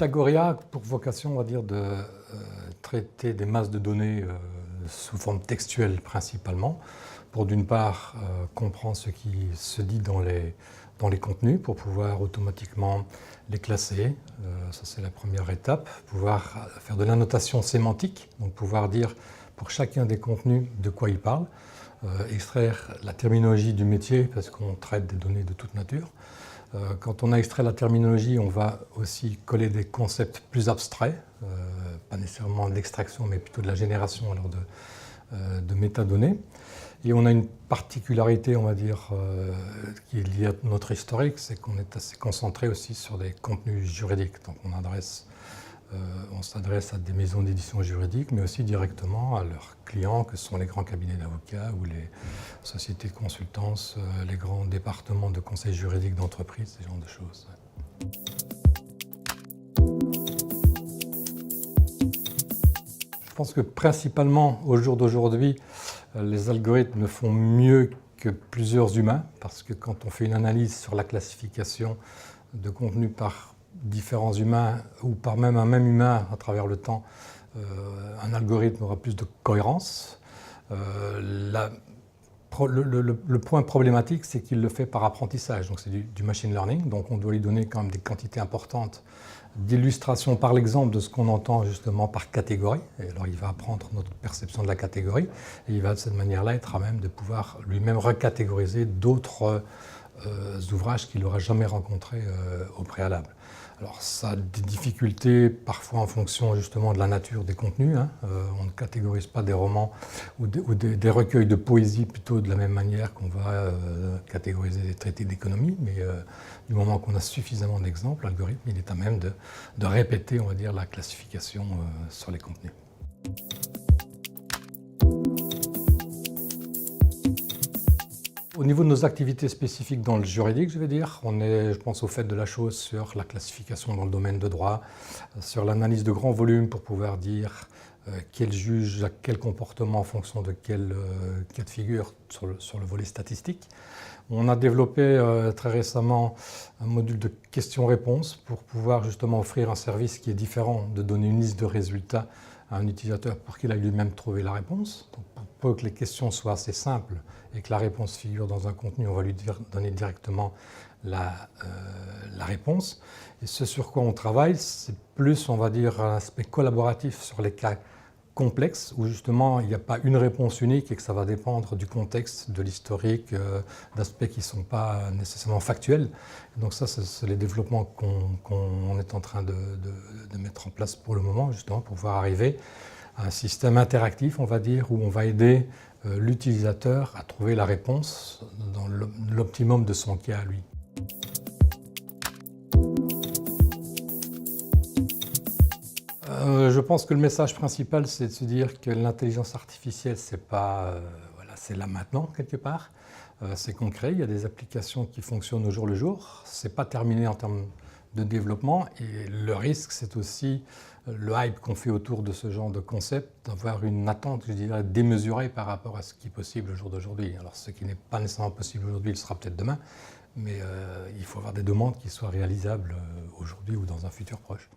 Pythagoria a pour vocation, on va dire, de traiter des masses de données sous forme textuelle principalement, pour d'une part comprendre ce qui se dit dans les contenus, pour pouvoir automatiquement les classer, ça c'est la première étape, pouvoir faire de l'annotation sémantique, donc pouvoir dire pour chacun des contenus de quoi il parle, extraire la terminologie du métier parce qu'on traite des données de toute nature. Quand on a extrait la terminologie, on va aussi coller des concepts plus abstraits, pas nécessairement de l'extraction, mais plutôt de la génération alors de métadonnées. Et on a une particularité, on va dire, qui est liée à notre historique, c'est qu'on est assez concentré aussi sur des contenus juridiques. Donc on s'adresse à des maisons d'édition juridiques, mais aussi directement à leurs clients, que sont les grands cabinets d'avocats ou les sociétés de consultance, les grands départements de conseil juridique d'entreprise, ce genre de choses. Je pense que principalement, au jour d'aujourd'hui, les algorithmes font mieux que plusieurs humains, parce que quand on fait une analyse sur la classification de contenu par différents humains ou par même un même humain à travers le temps, un algorithme aura plus de cohérence. Le point problématique, c'est qu'il le fait par apprentissage, donc c'est du machine learning, donc on doit lui donner quand même des quantités importantes d'illustrations par l'exemple de ce qu'on entend justement par catégorie. Et alors il va apprendre notre perception de la catégorie et il va de cette manière-là être à même de pouvoir lui-même recatégoriser d'autres ouvrages qu'il n'aura jamais rencontrés au préalable. Alors ça a des difficultés parfois en fonction justement de la nature des contenus. On ne catégorise pas des romans ou des recueils de poésie plutôt de la même manière qu'on va catégoriser des traités d'économie, mais du moment qu'on a suffisamment d'exemples, l'algorithme il est à même de répéter, on va dire, la classification sur les contenus. Au niveau de nos activités spécifiques dans le juridique, je vais dire, on est, je pense, au fait de la chose sur la classification dans le domaine de droit, sur l'analyse de grands volumes pour pouvoir dire quel juge a quel comportement en fonction de quel cas de figure sur le volet statistique. On a développé très récemment un module de questions-réponses pour pouvoir justement offrir un service qui est différent de donner une liste de résultats à un utilisateur pour qu'il aille lui-même trouver la réponse. Donc, pour peu que les questions soient assez simples et que la réponse figure dans un contenu, on va lui donner directement la réponse. Et ce sur quoi on travaille, c'est plus, on va dire, un aspect collaboratif sur les cas complexes, où justement il n'y a pas une réponse unique et que ça va dépendre du contexte, de l'historique, d'aspects qui ne sont pas nécessairement factuels. Donc ça, c'est les développements qu'on est en train de mettre en place pour le moment, justement, pour pouvoir arriver à un système interactif, on va dire, où on va aider l'utilisateur à trouver la réponse dans l'optimum de son cas à lui. Je pense que le message principal, c'est de se dire que l'intelligence artificielle, c'est pas, voilà, c'est là maintenant, quelque part. C'est concret, il y a des applications qui fonctionnent au jour le jour. C'est pas terminé en termes de développement. Et le risque, c'est aussi le hype qu'on fait autour de ce genre de concept, d'avoir une attente, je dirais, démesurée par rapport à ce qui est possible au jour d'aujourd'hui. Alors, ce qui n'est pas nécessairement possible aujourd'hui, il sera peut-être demain. Mais il faut avoir des demandes qui soient réalisables aujourd'hui ou dans un futur proche.